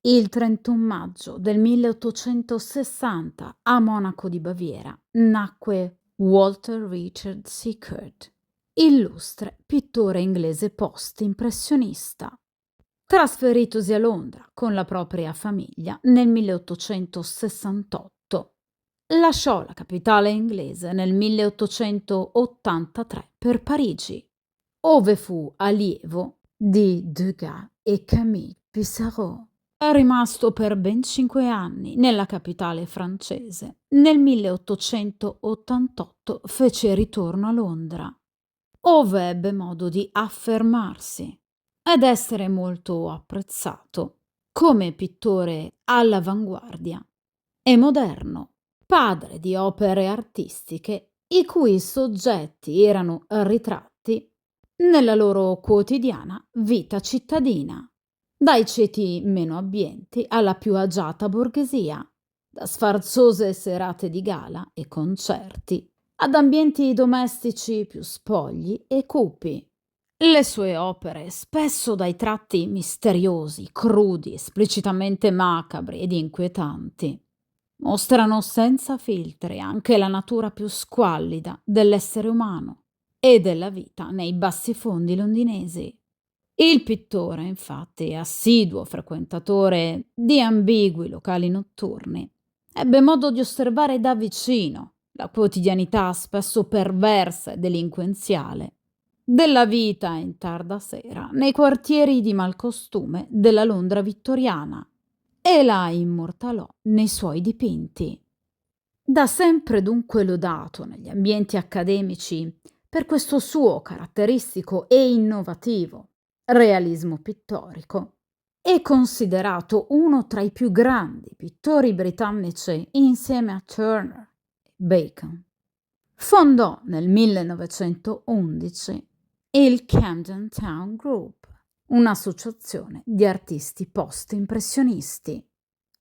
Il 31 maggio del 1860 a Monaco di Baviera nacque Walter Richard Sickert, illustre pittore inglese post-impressionista. Trasferitosi a Londra con la propria famiglia nel 1868, lasciò la capitale inglese nel 1883 per Parigi, ove fu allievo di Degas e Camille Pissarro. È rimasto per ben 5 anni nella capitale francese. Nel 1888 fece ritorno a Londra, ove ebbe modo di affermarsi ed essere molto apprezzato come pittore all'avanguardia e moderno, padre di opere artistiche i cui soggetti erano ritratti nella loro quotidiana vita cittadina, dai ceti meno abbienti alla più agiata borghesia, da sfarzose serate di gala e concerti ad ambienti domestici più spogli e cupi. Le sue opere, spesso dai tratti misteriosi, crudi, esplicitamente macabri ed inquietanti, mostrano senza filtri anche la natura più squallida dell'essere umano e della vita nei bassifondi londinesi. Il pittore, infatti, assiduo frequentatore di ambigui locali notturni, ebbe modo di osservare da vicino la quotidianità spesso perversa e delinquenziale della vita in tarda sera nei quartieri di malcostume della Londra vittoriana e la immortalò nei suoi dipinti. Da sempre dunque lodato negli ambienti accademici per questo suo caratteristico e innovativo realismo pittorico, è considerato uno tra i più grandi pittori britannici insieme a Turner e Bacon. Fondò nel 1911 il Camden Town Group, un'associazione di artisti post-impressionisti.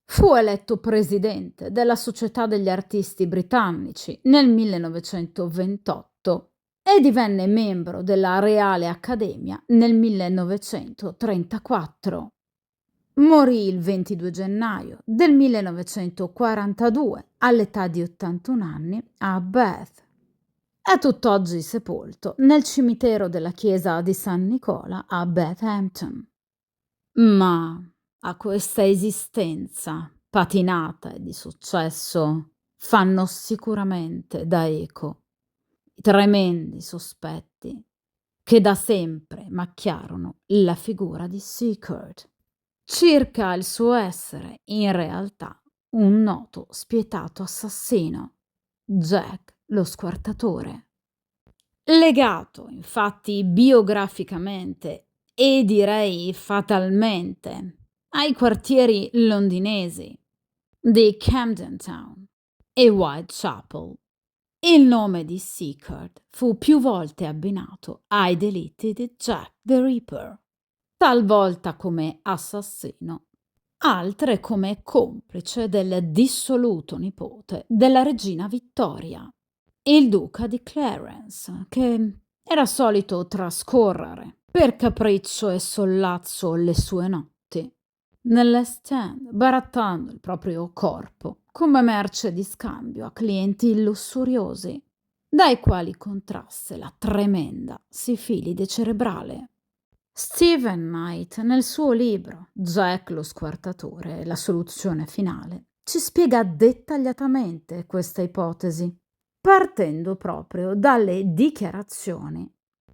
Fu eletto presidente della Società degli Artisti Britannici nel 1928 e divenne membro della Reale Accademia nel 1934. Morì il 22 gennaio del 1942 all'età di 81 anni a Bath. È tutt'oggi sepolto nel cimitero della chiesa di San Nicola a Bathampton. Ma a questa esistenza patinata e di successo fanno sicuramente da eco i tremendi sospetti che da sempre macchiarono la figura di Sickert circa il suo essere in realtà un noto spietato assassino, Jack lo Squartatore. Legato infatti biograficamente e direi fatalmente ai quartieri londinesi di Camden Town e Whitechapel, il nome di Sickert fu più volte abbinato ai delitti di Jack the Ripper, talvolta come assassino, altre come complice del dissoluto nipote della regina Vittoria, il duca di Clarence, che era solito trascorrere per capriccio e sollazzo le sue notti nell'Est End, barattando il proprio corpo come merce di scambio a clienti lussuriosi, dai quali contrasse la tremenda sifilide cerebrale. Stephen Knight, nel suo libro Jack lo Squartatore, la soluzione finale, ci spiega dettagliatamente questa ipotesi, partendo proprio dalle dichiarazioni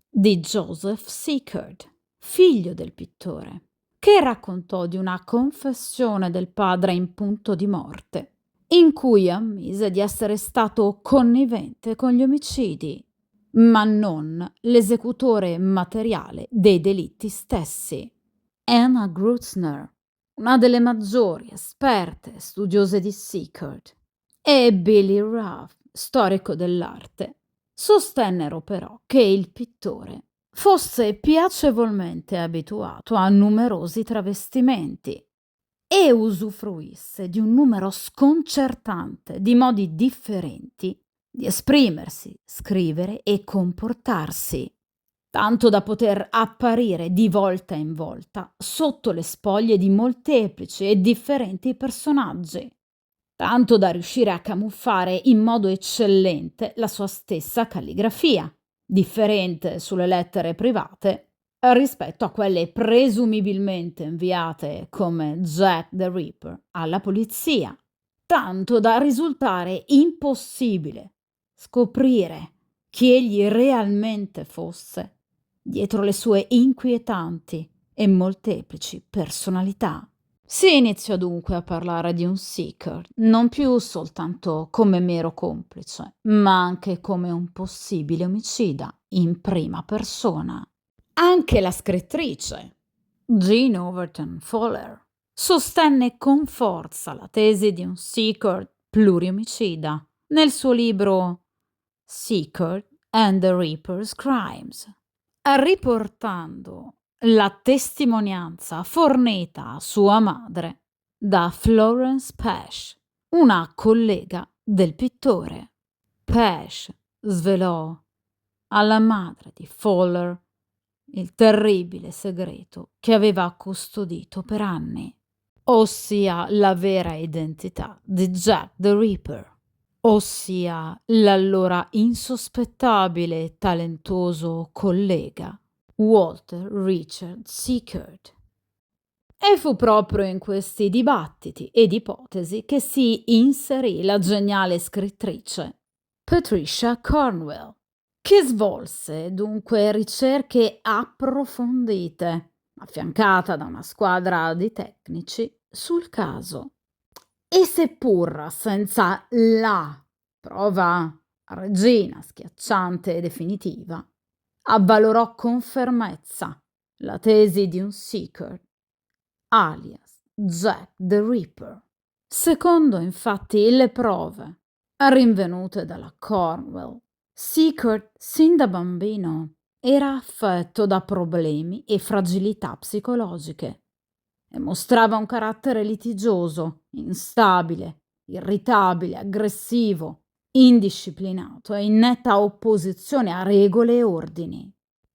di Joseph Sickert, figlio del pittore, che raccontò di una confessione del padre in punto di morte, in cui ammise di essere stato connivente con gli omicidi, ma non l'esecutore materiale dei delitti stessi. Anna Grutzner, una delle maggiori esperte studiose di Sickert, e Billy Ruff, storico dell'arte, sostennero però che il pittore fosse piacevolmente abituato a numerosi travestimenti e usufruisse di un numero sconcertante di modi differenti di esprimersi, scrivere e comportarsi. tanto da poter apparire di volta in volta sotto le spoglie di molteplici e differenti personaggi, tanto da riuscire a camuffare in modo eccellente la sua stessa calligrafia, differente sulle lettere private rispetto a quelle presumibilmente inviate come Jack the Ripper alla polizia, tanto da risultare impossibile scoprire chi egli realmente fosse dietro le sue inquietanti e molteplici personalità. Si iniziò dunque a parlare di un seeker, non più soltanto come mero complice, ma anche come un possibile omicida in prima persona. Anche la scrittrice, Jean Overton Fowler, sostenne con forza la tesi di un seeker pluriomicida nel suo libro Seeker and the Reaper's Crimes, riportando la testimonianza fornita a sua madre da Florence Pash, una collega del pittore. Pash svelò alla madre di Fowler il terribile segreto che aveva custodito per anni, ossia la vera identità di Jack the Ripper, ossia l'allora insospettabile e talentuoso collega Walter Richard Seekert. E fu proprio in questi dibattiti ed ipotesi che si inserì la geniale scrittrice Patricia Cornwell, che svolse dunque ricerche approfondite, affiancata da una squadra di tecnici, sul caso. E seppur senza la prova regina schiacciante e definitiva, avvalorò con fermezza la tesi di un seeker, alias Jack the Ripper. Secondo infatti le prove rinvenute dalla Cornwell, Seekert sin da bambino era affetto da problemi e fragilità psicologiche e mostrava un carattere litigioso, instabile, irritabile, aggressivo, indisciplinato e in netta opposizione a regole e ordini.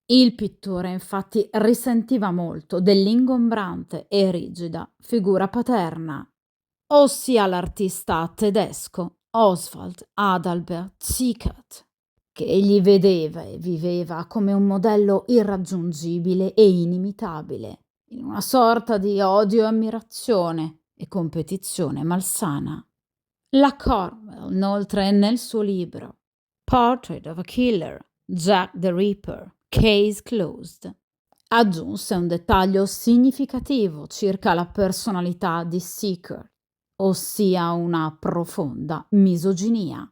Il pittore infatti risentiva molto dell'ingombrante e rigida figura paterna, ossia l'artista tedesco Oswald Adalbert Seekert, che egli vedeva e viveva come un modello irraggiungibile e inimitabile, in una sorta di odio e ammirazione e competizione malsana. La Cornwell, inoltre, nel suo libro Portrait of a Killer, Jack the Ripper, Case Closed, aggiunse un dettaglio significativo circa la personalità di Seekert, ossia una profonda misoginia,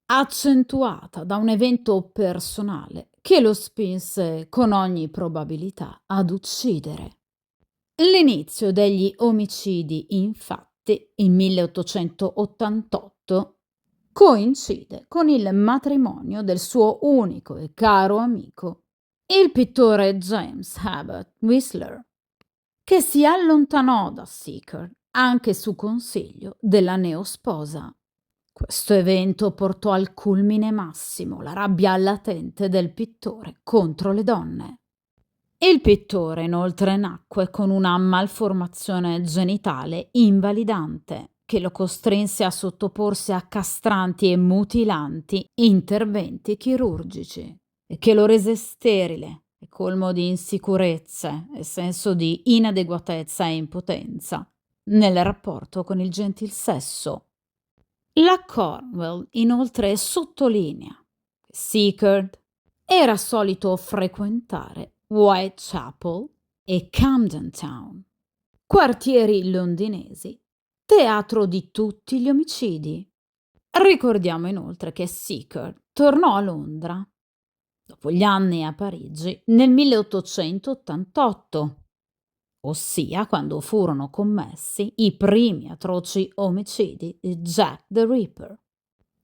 accentuata da un evento personale che lo spinse con ogni probabilità ad uccidere. L'inizio degli omicidi, infatti, il 1888, coincide con il matrimonio del suo unico e caro amico, il pittore James Herbert Whistler, che si allontanò da Seekert anche su consiglio della neosposa. Questo evento portò al culmine massimo la rabbia latente del pittore contro le donne. Il pittore inoltre nacque con una malformazione genitale invalidante che lo costrinse a sottoporsi a castranti e mutilanti interventi chirurgici e che lo rese sterile e colmo di insicurezze e senso di inadeguatezza e impotenza nel rapporto con il gentil sesso. La Cornwell inoltre sottolinea che Seekert era solito frequentare Whitechapel e Camden Town, quartieri londinesi, teatro di tutti gli omicidi. Ricordiamo inoltre che Seekert tornò a Londra dopo gli anni a Parigi nel 1888, ossia quando furono commessi i primi atroci omicidi di Jack the Ripper,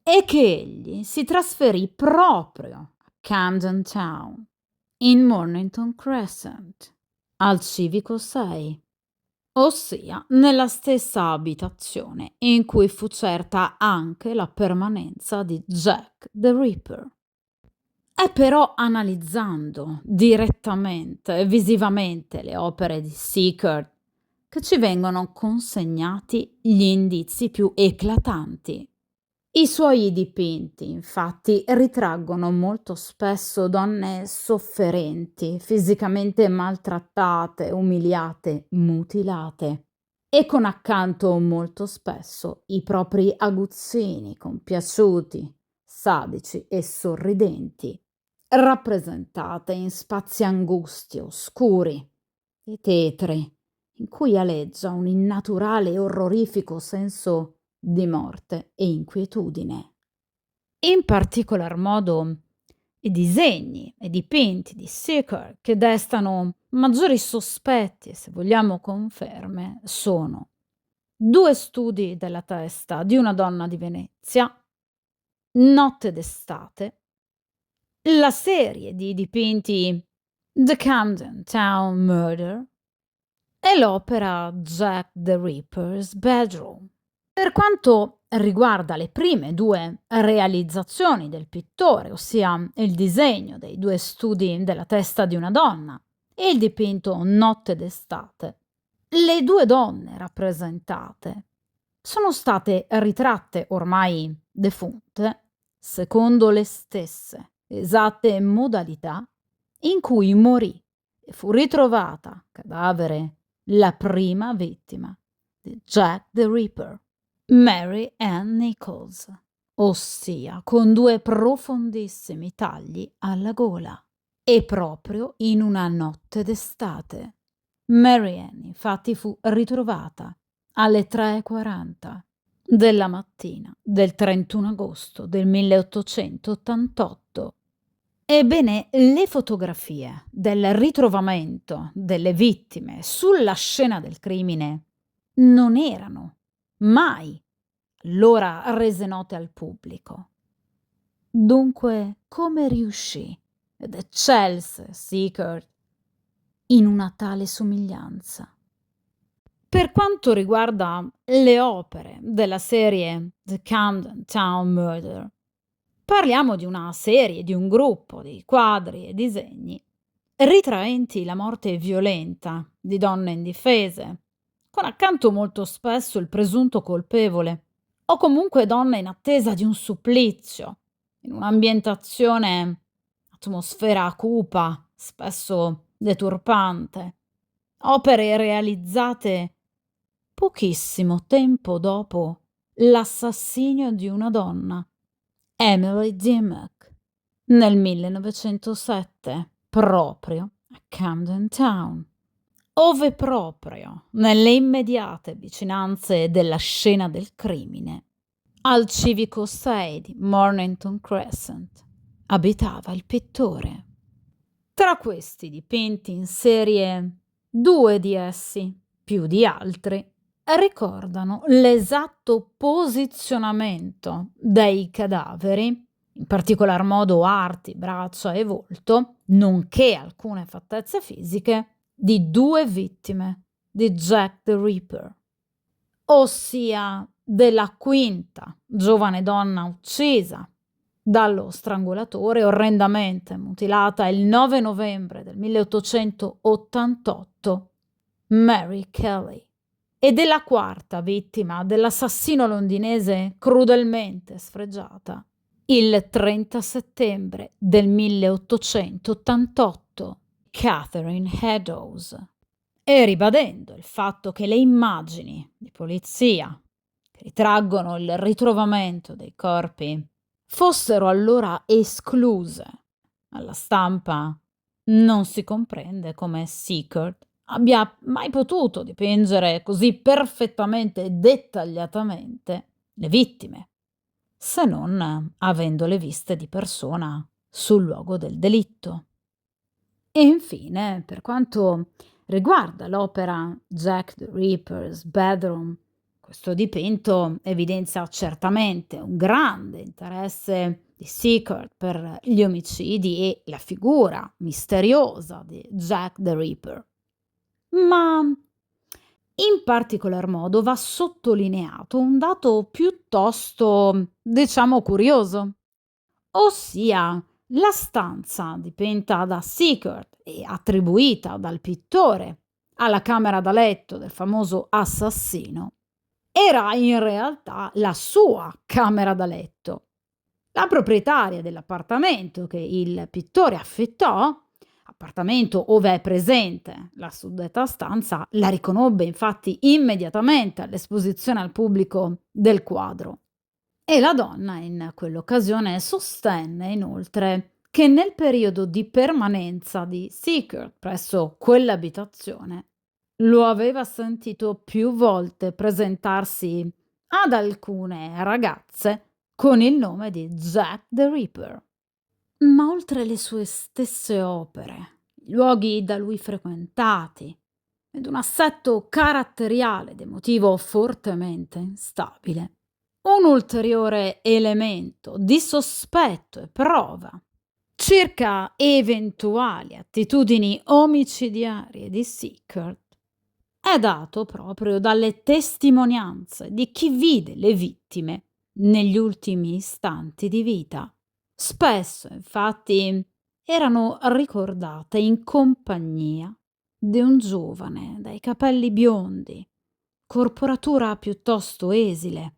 e che egli si trasferì proprio a Camden Town, in Mornington Crescent, al civico 6, ossia nella stessa abitazione in cui fu certa anche la permanenza di Jack the Ripper. È però analizzando direttamente e visivamente le opere di Sickert che ci vengono consegnati gli indizi più eclatanti. I suoi dipinti, infatti, ritraggono molto spesso donne sofferenti, fisicamente maltrattate, umiliate, mutilate e con accanto molto spesso i propri aguzzini compiaciuti, sadici e sorridenti, rappresentate in spazi angusti, oscuri e tetri, in cui aleggia un innaturale e orrorifico senso di morte e inquietudine. In particolar modo i disegni e dipinti di Seeker che destano maggiori sospetti e se vogliamo conferme sono due studi della testa di una donna di Venezia, Notte d'estate, la serie di dipinti The Camden Town Murder e l'opera Jack the Ripper's Bedroom. Per quanto riguarda le prime due realizzazioni del pittore, ossia il disegno dei due studi della testa di una donna e il dipinto Notte d'estate, le due donne rappresentate sono state ritratte ormai defunte secondo le stesse esatte modalità in cui morì e fu ritrovata cadavere la prima vittima di Jack the Ripper, Mary Ann Nichols, ossia con due profondissimi tagli alla gola, e proprio in una notte d'estate. Mary Ann infatti fu ritrovata alle 3:40 della mattina del 31 agosto del 1888. Ebbene, le fotografie del ritrovamento delle vittime sulla scena del crimine non erano mai allora rese note al pubblico. Dunque, come riuscì ed eccelse Sickert in una tale somiglianza? Per quanto riguarda le opere della serie The Camden Town Murder, parliamo di una serie, di un gruppo di quadri e disegni ritraenti la morte violenta di donne indifese, con accanto molto spesso il presunto colpevole, o comunque donne in attesa di un supplizio, in un'ambientazione, atmosfera cupa, spesso deturpante, opere realizzate pochissimo tempo dopo l'assassinio di una donna, Emily Dimmock, nel 1907, proprio a Camden Town, ove proprio nelle immediate vicinanze della scena del crimine, al civico 6 di Mornington Crescent, abitava il pittore. Tra questi dipinti in serie, due di essi, più di altri, ricordano l'esatto posizionamento dei cadaveri, in particolar modo arti, braccia e volto, nonché alcune fattezze fisiche, di due vittime di Jack the Ripper, ossia della quinta giovane donna uccisa dallo strangolatore orrendamente mutilata il 9 novembre del 1888, Mary Kelly, e della quarta vittima dell'assassino londinese crudelmente sfregiata il 30 settembre del 1888, Catherine Eddowes, e ribadendo il fatto che le immagini di polizia che ritraggono il ritrovamento dei corpi fossero allora escluse alla stampa, non si comprende come Sickert abbia mai potuto dipingere così perfettamente e dettagliatamente le vittime, se non avendole viste di persona sul luogo del delitto. E infine, per quanto riguarda l'opera Jack the Ripper's Bedroom, questo dipinto evidenzia certamente un grande interesse di Sickert per gli omicidi e la figura misteriosa di Jack the Ripper. Ma in particolar modo va sottolineato un dato piuttosto, diciamo, curioso, ossia La stanza dipinta da Sickert e attribuita dal pittore alla camera da letto del famoso assassino era in realtà la sua camera da letto. La proprietaria dell'appartamento che il pittore affittò, appartamento ove è presente la suddetta stanza, la riconobbe infatti immediatamente all'esposizione al pubblico del quadro. E la donna in quell'occasione sostenne inoltre che nel periodo di permanenza di Seeker presso quell'abitazione lo aveva sentito più volte presentarsi ad alcune ragazze con il nome di Jack the Ripper. Ma oltre le sue stesse opere, i luoghi da lui frequentati ed un assetto caratteriale ed emotivo fortemente instabile, un ulteriore elemento di sospetto e prova circa eventuali attitudini omicidiarie di Sickert è dato proprio dalle testimonianze di chi vide le vittime negli ultimi istanti di vita. Spesso, infatti, erano ricordate in compagnia di un giovane dai capelli biondi, corporatura piuttosto esile,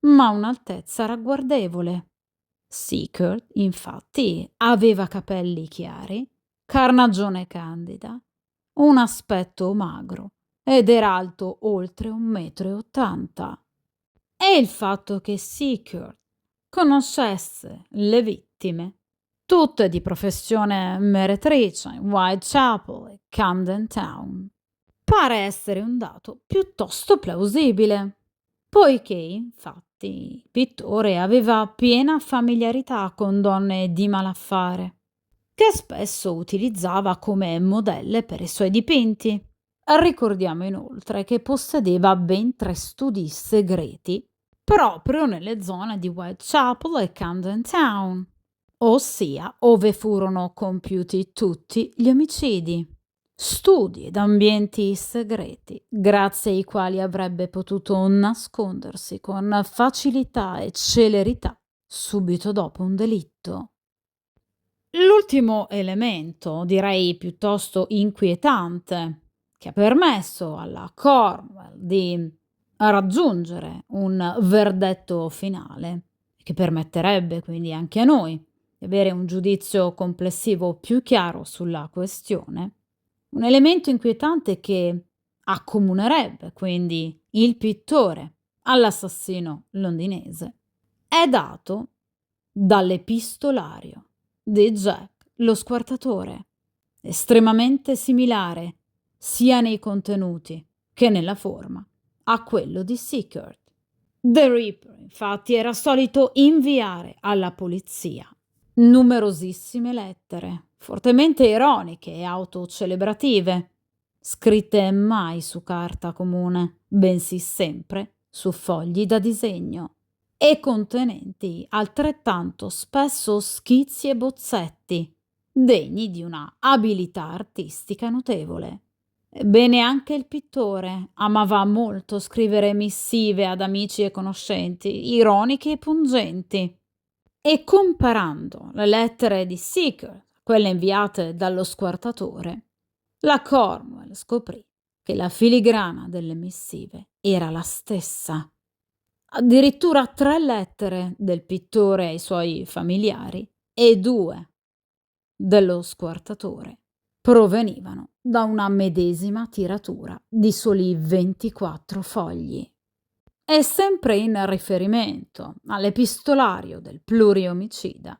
ma un'altezza ragguardevole. Seekert, infatti, aveva capelli chiari, carnagione candida, un aspetto magro ed era alto oltre 1,80 m. E il fatto che Seekert conoscesse le vittime, tutte di professione meretrice in Whitechapel e Camden Town, pare essere un dato piuttosto plausibile, poiché infatti il pittore aveva piena familiarità con donne di malaffare, che spesso utilizzava come modelle per i suoi dipinti. Ricordiamo inoltre che possedeva ben 3 studi segreti proprio nelle zone di Whitechapel e Camden Town, ossia ove furono compiuti tutti gli omicidi. Studi ed ambienti segreti, grazie ai quali avrebbe potuto nascondersi con facilità e celerità subito dopo un delitto. L'ultimo elemento, direi piuttosto inquietante, che ha permesso alla Cornwell di raggiungere un verdetto finale, e che permetterebbe quindi anche a noi di avere un giudizio complessivo più chiaro sulla questione, un elemento inquietante che accomunerebbe quindi il pittore all'assassino londinese è dato dall'epistolario di Jack lo squartatore, estremamente similare sia nei contenuti che nella forma a quello di Seekert. The Ripper, infatti, era solito inviare alla polizia numerosissime lettere, fortemente ironiche e autocelebrative, scritte mai su carta comune, bensì sempre su fogli da disegno, e contenenti altrettanto spesso schizzi e bozzetti, degni di una abilità artistica notevole. Ebbene, anche il pittore amava molto scrivere missive ad amici e conoscenti, ironiche e pungenti. E comparando le lettere di Seeker a quelle inviate dallo squartatore, la Cornwell scoprì che la filigrana delle missive era la stessa. Addirittura 3 lettere del pittore ai suoi familiari e 2 dello squartatore provenivano da una medesima tiratura di soli 24 fogli. E sempre in riferimento all'epistolario del pluriomicida,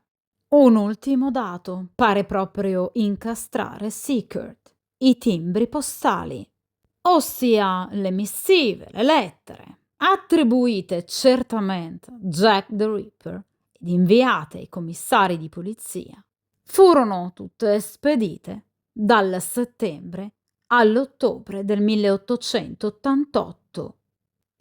un ultimo dato pare proprio incastrare Seekert: i timbri postali, ossia le missive, le lettere, attribuite certamente a Jack the Ripper ed inviate ai commissari di polizia, furono tutte spedite dal settembre all'ottobre del 1888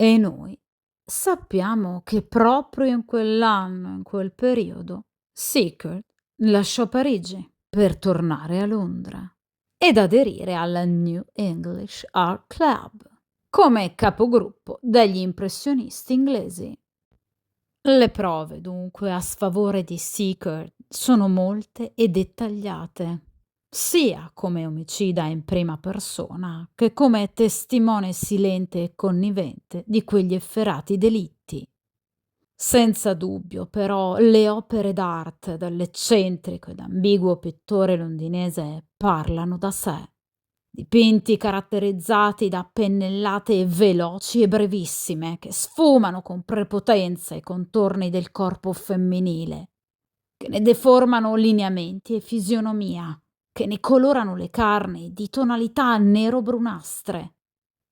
e noi sappiamo che proprio in quell'anno, in quel periodo, Seekert lasciò Parigi per tornare a Londra ed aderire al New English Art Club come capogruppo degli impressionisti inglesi. Le prove, dunque, a sfavore di Seeker sono molte e dettagliate, sia come omicida in prima persona che come testimone silente e connivente di quegli efferati delitti. Senza dubbio, però, le opere d'arte dell'eccentrico ed ambiguo pittore londinese parlano da sé. Dipinti caratterizzati da pennellate veloci e brevissime che sfumano con prepotenza i contorni del corpo femminile, che ne deformano lineamenti e fisionomia, che ne colorano le carni di tonalità nero-brunastre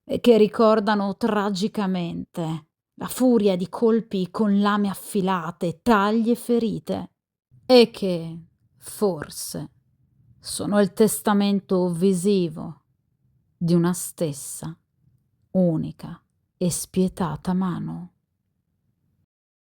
e che ricordano tragicamente la furia di colpi con lame affilate, taglie e ferite, e che, forse, sono il testamento visivo di una stessa, unica e spietata mano.